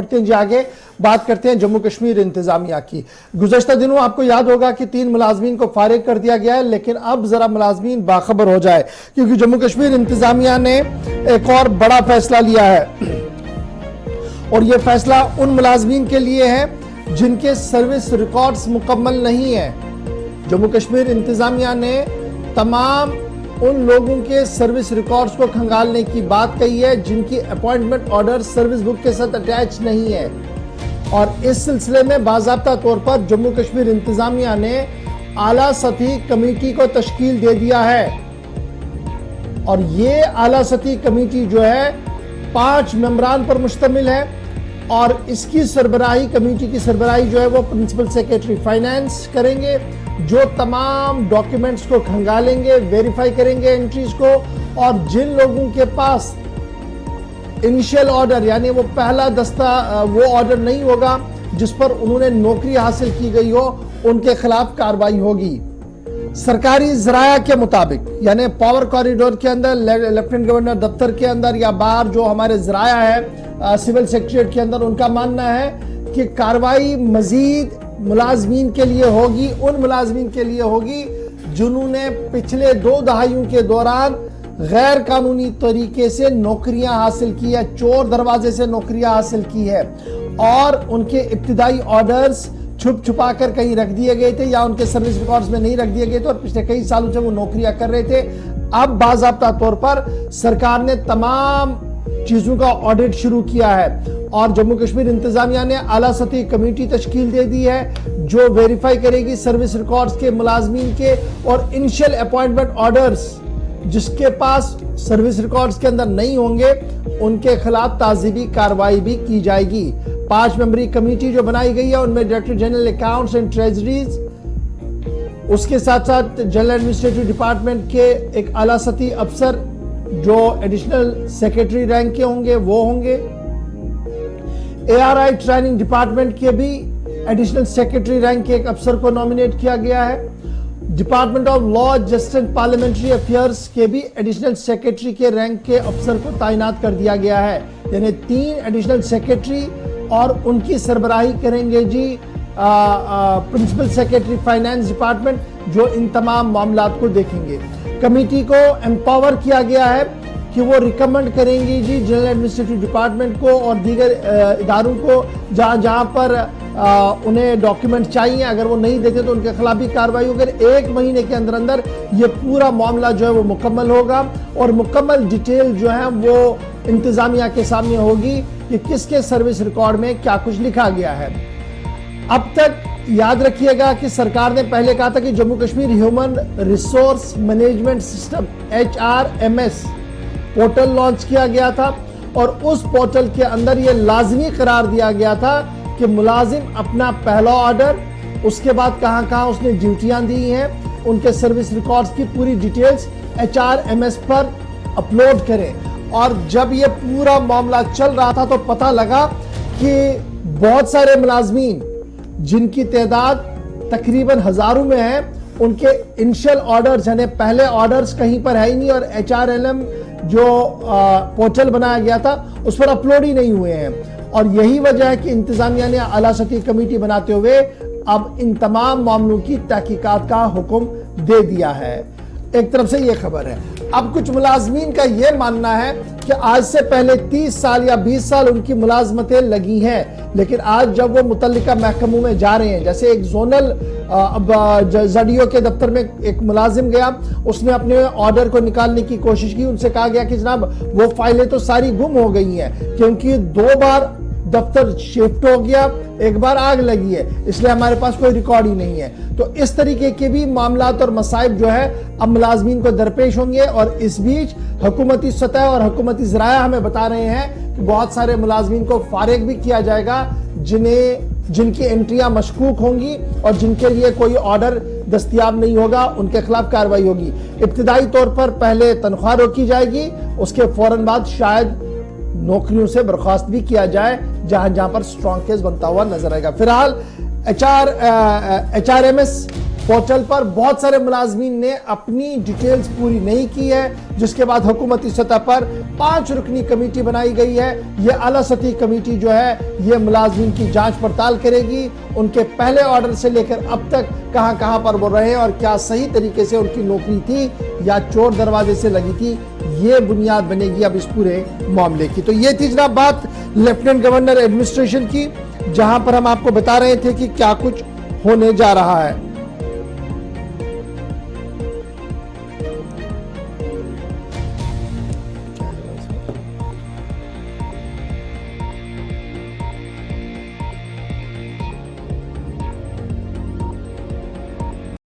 बढ़ते हैं जी आगे, बात करते हैं जम्मू कश्मीर इंतजामिया की। गुज़श्ता दिनों आपको याद होगा कि 3 मुलाजमीन को फारिग कर दिया गया है, लेकिन अब जरा मुलाजमीन बाखबर हो जाए, क्योंकि जम्मू कश्मीर इंतजामिया ने एक और बड़ा फैसला लिया है, और यह फैसला उन मुलाजमीन के लिए है जिनके सर्विस रिकॉर्ड्स मुकम्मल नहीं है। जम्मू कश्मीर इंतजामिया ने तमाम उन लोगों के सर्विस रिकॉर्ड्स को खंगालने की बात कही है जिनकी अपॉइंटमेंट ऑर्डर सर्विस बुक के साथ अटैच नहीं है, और इस सिलसिले में बाज़ाब्ता तौर पर जम्मू कश्मीर इंतजामिया ने आला सतही कमेटी को तश्कील दे दिया है। और ये आला सतही कमेटी जो है 5 मेंबरान पर मुश्तमिल है, और इसकी सरबराही, कमेटी की सरबराही जो है वो प्रिंसिपल सेक्रेटरी फाइनेंस करेंगे, जो तमाम डॉक्यूमेंट्स को खंगालेंगे, वेरीफाई करेंगे एंट्रीज को, और जिन लोगों के पास इनिशियल ऑर्डर यानी वो पहला दस्ता वो ऑर्डर नहीं होगा जिस पर उन्होंने नौकरी हासिल की गई हो, उनके खिलाफ कार्रवाई होगी। सरकारी ज़राया के मुताबिक यानी पावर कॉरिडोर के अंदर, लेफ्टिनेंट गवर्नर दफ्तर के अंदर या बाहर जो हमारे ज़राया है सिविल सेक्रेटरीट के अंदर, उनका मानना है कि कार्रवाई मजीद मुलाजमीन के लिए होगी, उन मुलाजमीन के लिए होगी जिन्होंने पिछले 2 दहाइयों के दौरान गैर कानूनी तरीके से नौकरियां हासिल की है, चोर दरवाजे से नौकरियां हासिल की है, और उनके इब्तिदाई ऑर्डर्स छुप छुपा कर कहीं रख दिए गए थे या उनके सर्विस रिकॉर्ड्स में नहीं रख दिए गए थे, और पिछले कई सालों से वो नौकरियां कर रहे थे। अब बाज़ाब्ता तौर पर सरकार ने तमाम चीजों का ऑडिट शुरू किया है, और जम्मू कश्मीर इंतजामिया ने आला सतही कमेटी तश्कील दे दी है जो वेरीफाई करेगी सर्विस रिकॉर्ड्स के मुलाजमीन के, और इनिशियल अपॉइंटमेंट ऑर्डर्स जिसके पास सर्विस रिकॉर्ड्स के अंदर नहीं होंगे उनके खिलाफ ताज़ीबी कार्रवाई भी की जाएगी। 5 मेंबरी कमेटी जो बनाई गई है उनमें director general accounts and treasuries, उसके साथ साथ जनरल एडमिनिस्ट्रेटिव डिपार्टमेंट के एक आला सतही अफसर जो एडिशनल सेक्रेटरी रैंक के होंगे वो होंगे, ARI ट्रेनिंग डिपार्टमेंट के भी एडिशनल सेक्रेटरी रैंक के एक अफसर को नॉमिनेट किया गया है, department of law justice and parliamentary affairs के भी एडिशनल सेक्रेटरी के रैंक के अफसर को तैनात कर दिया गया है। यानी 3 एडिशनल सेक्रेटरी, और उनकी सरबराही करेंगे जी प्रिंसिपल सेक्रेटरी फाइनेंस डिपार्टमेंट, जो इन तमाम मामलात को देखेंगे। कमेटी को एम्पावर किया गया है कि वो रिकमेंड करेंगी जी जनरल एडमिनिस्ट्रेटिव डिपार्टमेंट को और दीगर इदारों को जहां पर उन्हें डॉक्यूमेंट चाहिए, अगर वो नहीं देते तो उनके खिलाफ भी कार्रवाई होगी। 1 महीने के अंदर अंदर ये पूरा मामला जो है वो मुकम्मल होगा, और मुकम्मल डिटेल जो है वो इंतजामिया के सामने होगी कि किसके सर्विस रिकॉर्ड में क्या कुछ लिखा गया है। अब तक याद रखिएगा कि सरकार ने पहले कहा था कि Jammu Kashmir human resource management system HRMS portal launch किया गया था, और उस पोर्टल के अंदर यह लाजमी करार दिया गया था कि मुलाजिम अपना पहला ऑर्डर, उसके बाद कहां उसने ड्यूटियां दी हैं, उनके सर्विस रिकॉर्ड्स की पूरी डिटेल्स HRMS पर अपलोड करें। और जब ये पूरा मामला चल रहा था तो पता लगा कि बहुत सारे मुलाजमीन जिनकी तादाद तकरीबन हजारों में है, उनके इनिशियल ऑर्डर्स यानी पहले ऑर्डर्स कहीं पर है ही नहीं, और HRLM जो पोर्टल बनाया गया था उस पर अपलोड ही नहीं हुए हैं। और यही वजह है कि इंतजामिया ने आला सतही कमेटी बनाते हुए अब इन तमाम मामलों की तहकीकात का हुक्म दे दिया है। एक तरफ से यह खबर है। अब कुछ मुलाजमीन का यह मानना है कि आज से पहले 30 साल या 20 साल उनकी मुलाजमतें लगी हैं, लेकिन आज जब वो मुतल्लिका महकमों में जा रहे हैं, जैसे एक जोनल ZDO के दफ्तर में एक मुलाजिम गया, उसने अपने ऑर्डर को निकालने की कोशिश की, उनसे कहा गया कि जनाब वो फाइलें तो सारी गुम हो गई हैं क्योंकि 2 बार दफ्तर शिफ्ट हो गया, एक बार आग लगी है, इसलिए हमारे पास कोई रिकॉर्ड ही नहीं है। तो इस तरीके के भी मामलात और मसाइब जो है अब मुलाजमीन को दरपेश होंगे, और इस बीच हुकूमती सतह और हुकूमती ज़राया हमें बता रहे हैं कि बहुत सारे मुलाजमीन को फारिग भी किया जाएगा जिनकी एंट्रियां मशकूक होंगी और जिनके लिए कोई ऑर्डर दस्तयाब नहीं होगा, उनके खिलाफ कार्रवाई होगी। इब्तिदाई तौर पर पहले तनख्वाह रोकी जाएगी, उसके फौरन बाद शायद नौकरियों से बर्खास्त भी किया जाए जहां पर स्ट्रॉन्ग केस बनता हुआ नजर आएगा। फिलहाल HRMS पोर्टल पर बहुत सारे मुलाजमीन ने अपनी डिटेल्स पूरी नहीं की है, जिसके बाद हुकूमती सतह पर 5 रुकनी कमेटी बनाई गई है। यह आला सतही कमेटी जो है यह मुलाजमीन की जांच पड़ताल करेगी, उनके पहले ऑर्डर से लेकर अब तक कहां कहां पर वो रहे और क्या सही तरीके से उनकी नौकरी थी या चोर दरवाजे से लगी थी, ये बुनियाद बनेगी अब इस पूरे मामले की। तो ये थी जनाब बात लेफ्टिनेंट गवर्नर एडमिनिस्ट्रेशन की, जहां पर हम आपको बता रहे थे कि क्या कुछ होने जा रहा है।